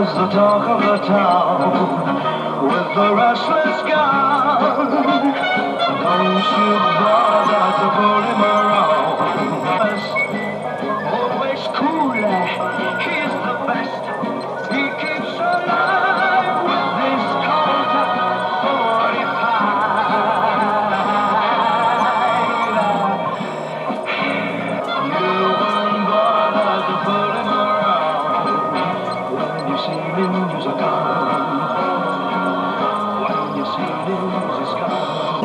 The talk of the town with the restless gun. Don't you bother to pull him around. Always cool, he's the best. He keeps alive with this Colt 45. You won't bother to pull him around. When you see him use a gun. When you see him use his gun.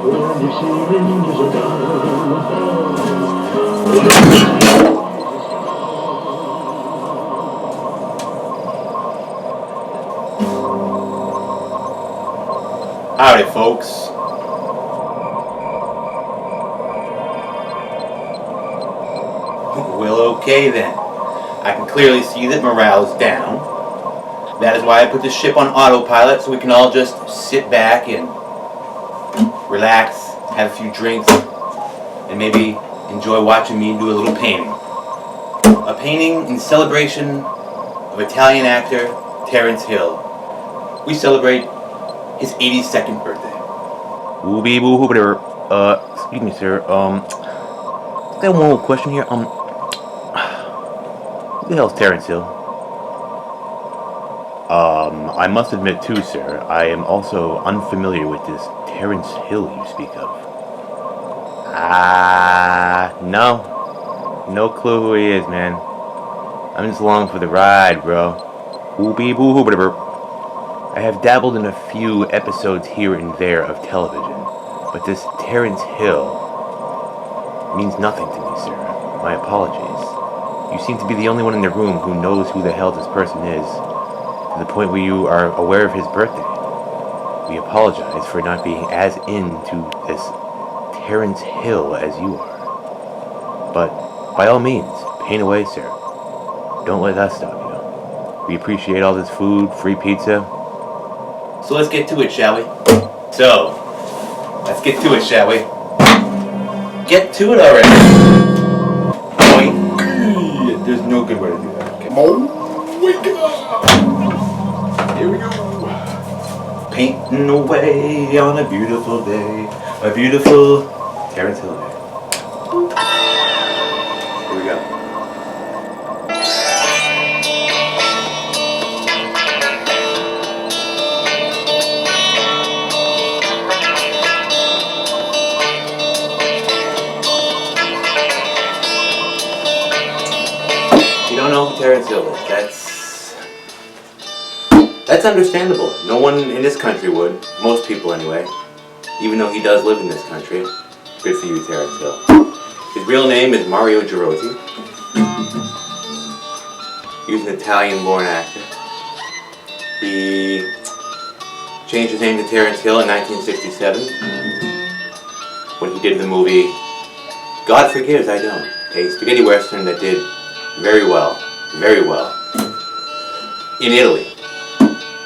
When you see him use a gun. Howdy, folks. Well, okay then. I can clearly see that morale is down. That is why I put the ship on autopilot so we can all just sit back and relax, have a few drinks, and maybe enjoy watching me do a little painting. A painting in celebration of Italian actor Terence Hill. We celebrate his 82nd birthday. Excuse me, sir. I got one more question here. Who the hell's Terence Hill? I must admit too, sir, I am also unfamiliar with this Terence Hill you speak of. No clue who he is, man. I'm just along for the ride, bro. I have dabbled in a few episodes here and there of television, but this Terence Hill means nothing to me, sir. My apologies. You seem to be the only one in the room who knows who the hell this person is, to the point where you are aware of his birthday. We apologize for not being as into this Terence Hill as you are. But, by all means, paint away, sir. Don't let that stop you. We appreciate all this food, free pizza. So let's get to it, shall we? Get to it already. Boing. There's no good way to do that. Okay. Here we go. Painting away on a beautiful day. A beautiful Terence Hill day. Here we go. You don't know who Terence Hill is. That's understandable. No one in this country would. Most people anyway. Even though he does live in this country. Good for you, Terence Hill. His real name is Mario Girozzi. He was an Italian-born actor. He changed his name to Terence Hill in 1967 when he did the movie God Forgives, I Don't, a spaghetti western that did very well in Italy.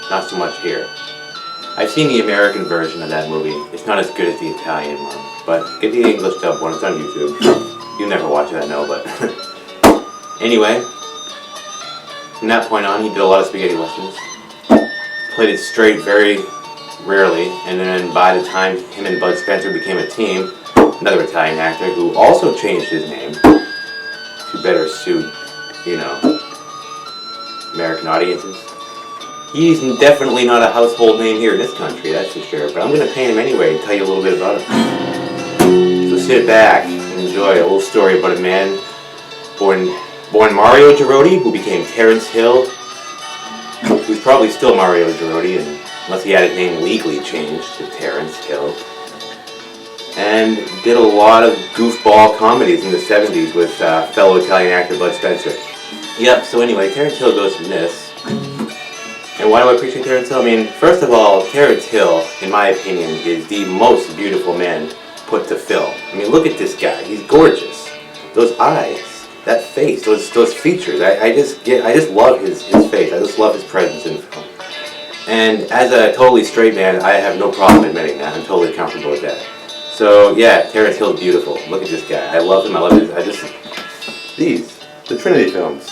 Not so much here. I've seen the American version of that movie. It's not as good as the Italian one, but get the English dub one. It's on YouTube. You never watch it, I know, but anyway, from that point on, he did a lot of spaghetti westerns. Played it straight very rarely, and then by the time him and Bud Spencer became a team, another Italian actor who also changed his name to better suit, American audiences. He's definitely not a household name here in this country, that's for sure. But I'm going to paint him anyway and tell you a little bit about him. So sit back and enjoy a little story about a man born Mario Girodi, who became Terence Hill, who's probably still Mario Girodi, and unless he had his name legally changed to Terence Hill. And did a lot of goofball comedies in the 70s with fellow Italian actor Bud Spencer. Yep, so anyway, Terence Hill goes from this. And why do I appreciate Terence Hill? I mean, first of all, Terence Hill, in my opinion, is the most beautiful man put to film. I mean, look at this guy. He's gorgeous. Those eyes, that face, those features. I just love his face. I just love his presence in film. And as a totally straight man, I have no problem admitting that. I'm totally comfortable with that. So yeah, Terence Hill's beautiful. Look at this guy. I love him. I love his. The Trinity films.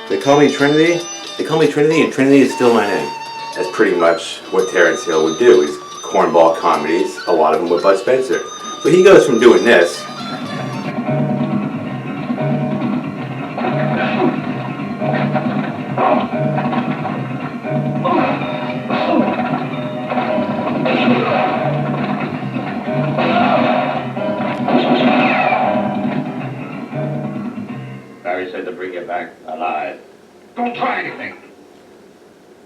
They call me Trinity. They call me Trinity, and Trinity is still my name. That's pretty much what Terence Hill would do, is cornball comedies, a lot of them with Bud Spencer. But he goes from doing this. Barry said to bring you back alive. Don't try anything.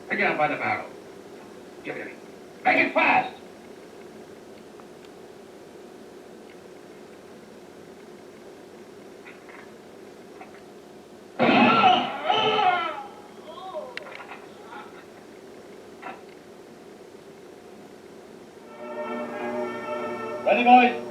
Pick it up by the barrel. Give it to me. Make it fast. Ready, boys?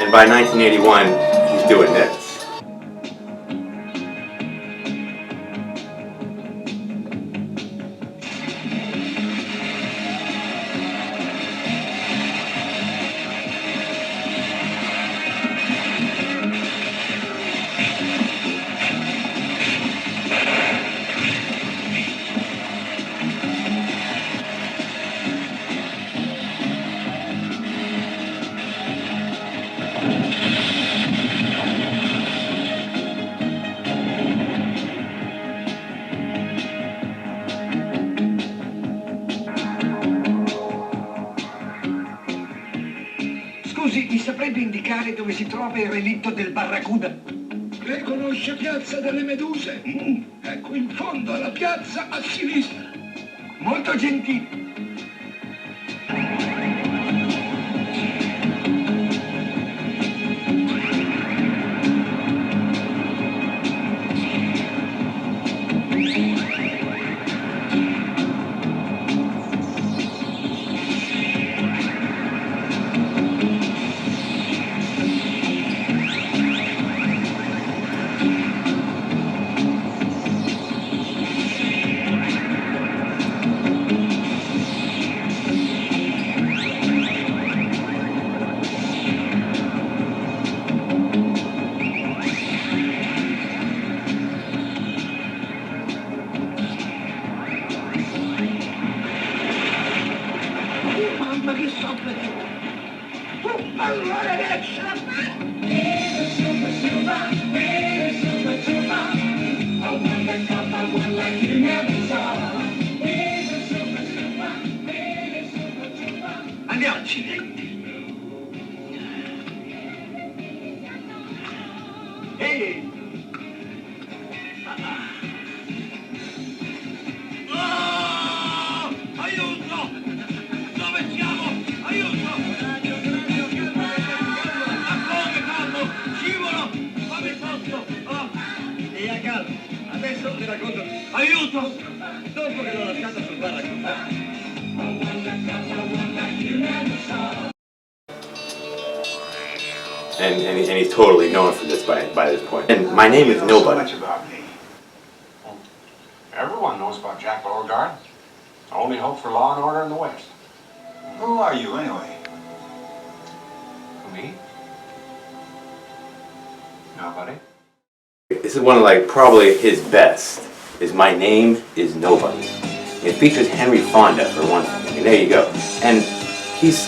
And by 1981, he's doing this. Scusi, mi saprebbe indicare dove si trova il relitto del Barracuda? Lei conosce Piazza delle Meduse? Ecco, in fondo alla piazza a sinistra. Molto gentile. Mamma che sopra! Allora adesso! Andiamo, accidenti. Ehi! Oh! Aiuto! Dove siamo? Aiuto! Come calmo! Scivolo! Fammi posto! Oh! E a calmo! Adesso ti racconto. Aiuto! Dopo che l'ho lasciata sul barracco. And he's totally known for this by this point. And my name is So nobody. much about me. Well, everyone knows about Jack Beauregard. Only hope for law and order in the West. Who are you, anyway? Me? Nobody. This is one of like probably his best. Is My Name Is Nobody. It features Henry Fonda for one thing. And there you go. And he's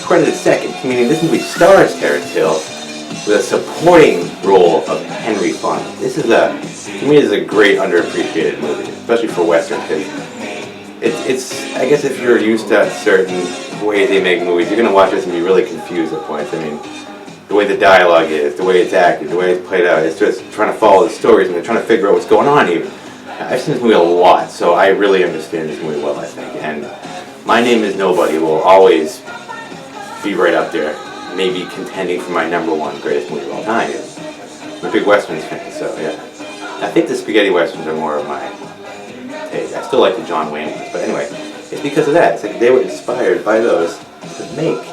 credited second, meaning this movie stars Terence Hill with a supporting role of Henry Fonda. This is to me, this is a great underappreciated movie, especially for Western, because it's I guess if you're used to certain ways they make movies, you're gonna watch this and be really confused at points. I mean, the way the dialogue is, the way it's acted, the way it's played out, it's just trying to follow the stories and they're trying to figure out what's going on even. I've seen this movie a lot, so I really understand this movie well, I think. And My Name Is Nobody will always be right up there, maybe contending for my #1 greatest movie of all time. I'm a big Westerns fan, so yeah. I think the spaghetti Westerns are more of my take. I still like the John Wayne ones, but anyway, it's because of that. It's like they were inspired by those to make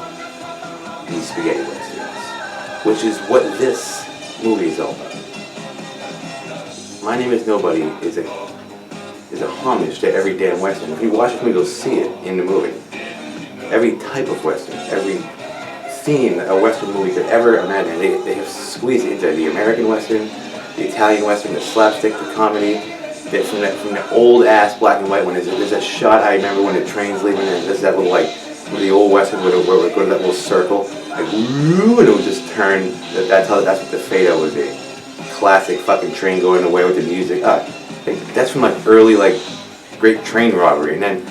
these spaghetti Westerns, which is what this movie is all about. My Name Is Nobody is a homage to every damn Western. If you watch this movie, you'll see it in the movie. Every type of Western, every theme a Western movie could ever imagine, they have squeezed into the American Western, the Italian Western, the slapstick, the comedy, from the old ass black and white one. There's that shot I remember when the train's leaving and there's that little like, where the old Western where it would go to that little circle, like woo, and it would just turn, that's what the fade-out would be. Classic fucking train going away with the music. That's from like early like great train robbery, and then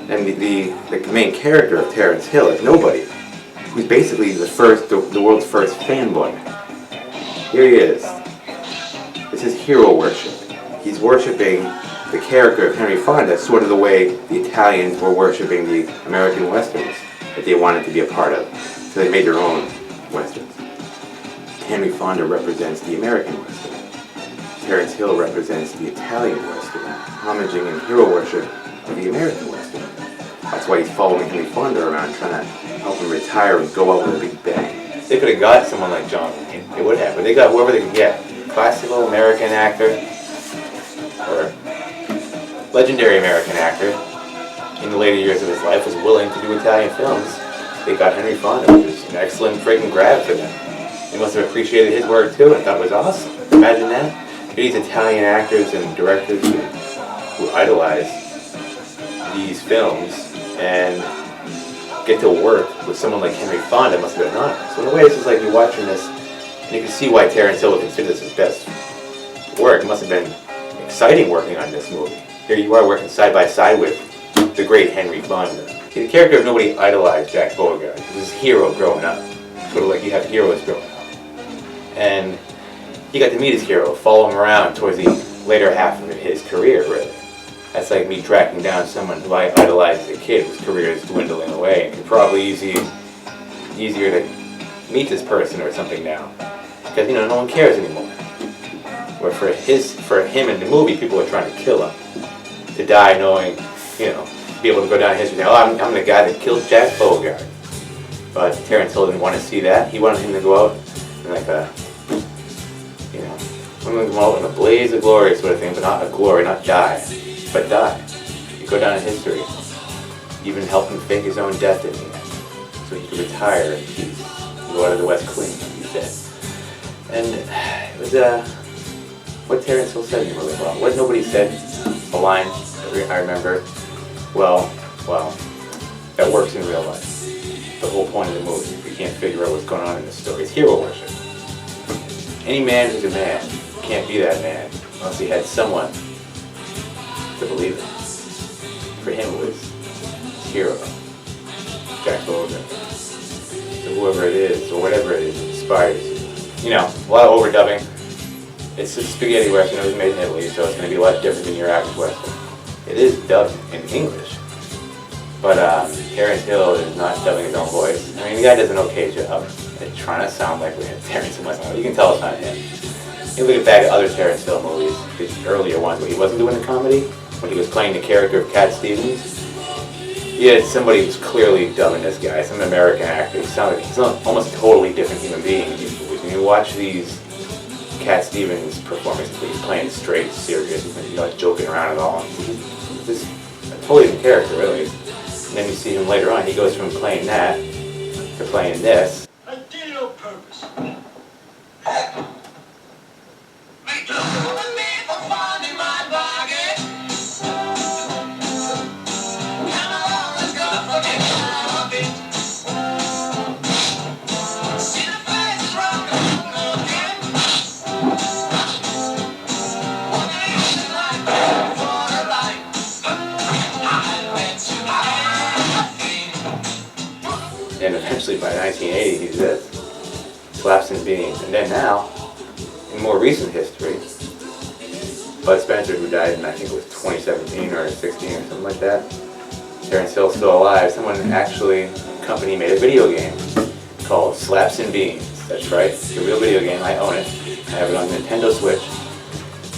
the main character of Terence Hill is Nobody, who's basically the world's first fanboy. Here he is. This is hero worship. He's worshiping the character of Henry Fonda, sort of the way the Italians were worshiping the American Westerns that they wanted to be a part of. So they made their own Westerns. Henry Fonda represents the American Western. Terence Hill represents the Italian Western, homaging and hero worship of the American Western. That's why he's following Henry Fonda around, trying to help him retire and go out with a big bang. They could have got someone like John Wayne. They would have, but they got whoever they could get. Classical American actor, or legendary American actor, in the later years of his life was willing to do Italian films. They got Henry Fonda, which is an excellent freaking grab for them. They must have appreciated his work too and thought it was awesome. Imagine that. These Italian actors and directors who idolize these films and get to work with someone like Henry Fonda must have been an honor. So in a way, it's just like you're watching this and you can see why Terence Hill would consider this his best work. It must have been exciting working on this movie. Here you are working side by side with the great Henry Fonda. The character of Nobody idolized Jack Beauregard. He was his hero growing up. Sort of like you have heroes growing up. And he got to meet his hero, follow him around towards the later half of his career, really. That's like me tracking down someone who I idolized as a kid whose career is dwindling away. It's probably easier to meet this person or something now. Because, no one cares anymore. Where for him in the movie, people are trying to kill him. To die knowing, be able to go down in history. I'm the guy that killed Jack Beauregard. But Terence Hill didn't want to see that. He wanted him to go out in like I'm going to go out in a blaze of glory sort of thing, but not a glory, not die, but die. You go down in history. Even help him fake his own death in the end, so he could retire in peace, go out of the West clean, like he said. And it was what Terence Hill said in the movie. Well, what Nobody said, a line I remember. Well, that works in real life. the whole point of the movie. If you can't figure out what's going on in the story, it's hero worship. Any man who's a man can't be that man unless he had someone to believe in. For him, it was his hero, Jack Logan. So whoever it is, or whatever it is, it inspires you. You know, a lot of overdubbing. It's a spaghetti western. It was made in Italy, so it's going to be a lot different than your average western. It is dubbed in English, but Terence Hill is not dubbing his own voice. I mean, the guy does an okay job at trying to sound like Terence Hill. You can tell it's not him. You look back at other Terence Hill movies, the earlier ones where he wasn't doing the comedy, when he was playing the character of Cat Stevens. Yeah, somebody was clearly dubbing this guy, some American actor. He's almost a totally different human being in these movies. When you watch these Cat Stevens performances, he's playing straight, serious, he's not joking around at all. He's just a totally different character, really. And then you see him later on, he goes from playing that to playing this. I did it on purpose. And eventually by 1980, he's this. Slaps and Beans. And then now, in more recent history, Bud Spencer, who died in, I think it was 2017 or 16 or something like that. Terence Hill's still alive. Someone actually, a company made a video game called Slaps and Beans. That's right, it's a real video game. I own it. I have it on Nintendo Switch.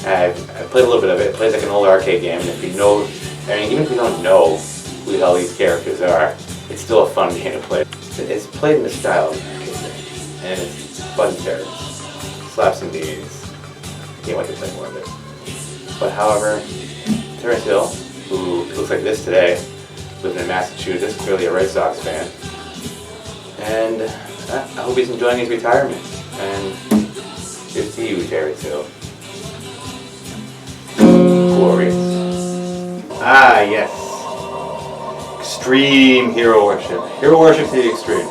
I played a little bit of it. It plays like an old arcade game. And if you know, I mean, even if you don't know who the hell these characters are, it's still a fun game to play. It's played in the style of an arcade game. And it's Bud and Terence. Slaps and Beans. I can't wait to play more of it. But however, Terence Hill, who looks like this today, living in Massachusetts, clearly a Red Sox fan. And I hope he's enjoying his retirement. And good to you, Terence Hill. Glorious. Ah, yes. Extreme hero worship. Hero worship to the extreme.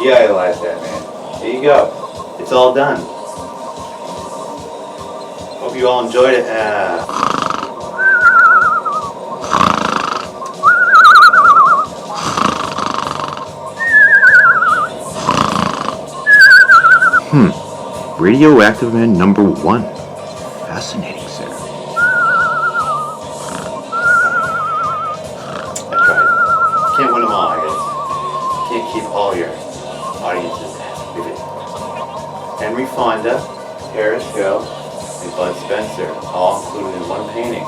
You idolize that man. There you go. It's all done. Hope you all enjoyed it. Radioactive Man #1. Fascinating, sir. I tried. Can't win them all, I guess. Can't keep all your audiences riveted. Henry Fonda, Terence Hill, and Bud Spencer, all included in one painting.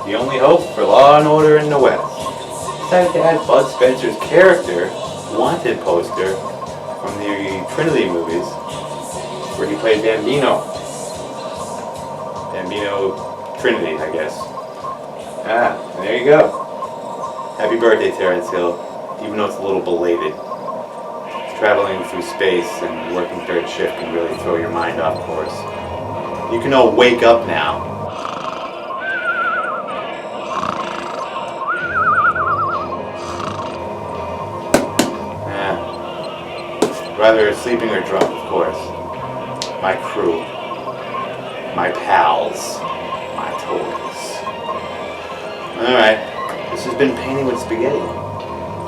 The only hope for law and order in the West. Decided to add Bud Spencer's character, wanted poster, from the Trinity movies, where he played Bambino. Bambino Trinity, I guess. Ah, and there you go. Happy birthday, Terence Hill, even though it's a little belated. Traveling through space and working third shift can really throw your mind off course. You can all wake up now. Rather sleeping or drunk, of course. My crew, my pals, my toys. Alright, this has been Painting with Spaghetti.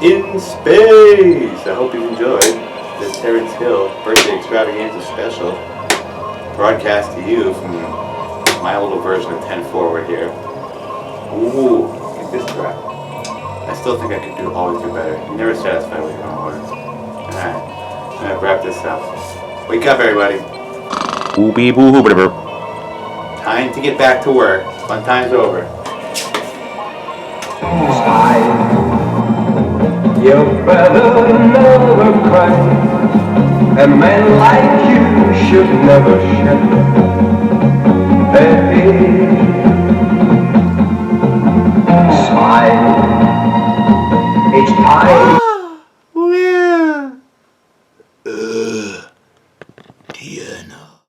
In space! I hope you've enjoyed this Terence Hill birthday extravaganza special. Broadcast to you from my little version of 10 Forward here. Ooh, get this track. I still think I could always do better. You're never satisfied with your own work. Alright. I'm gonna wrap this up. Wake up, everybody. Time to get back to work. Fun time's over. Sky, you better never cry. A man like you should never shed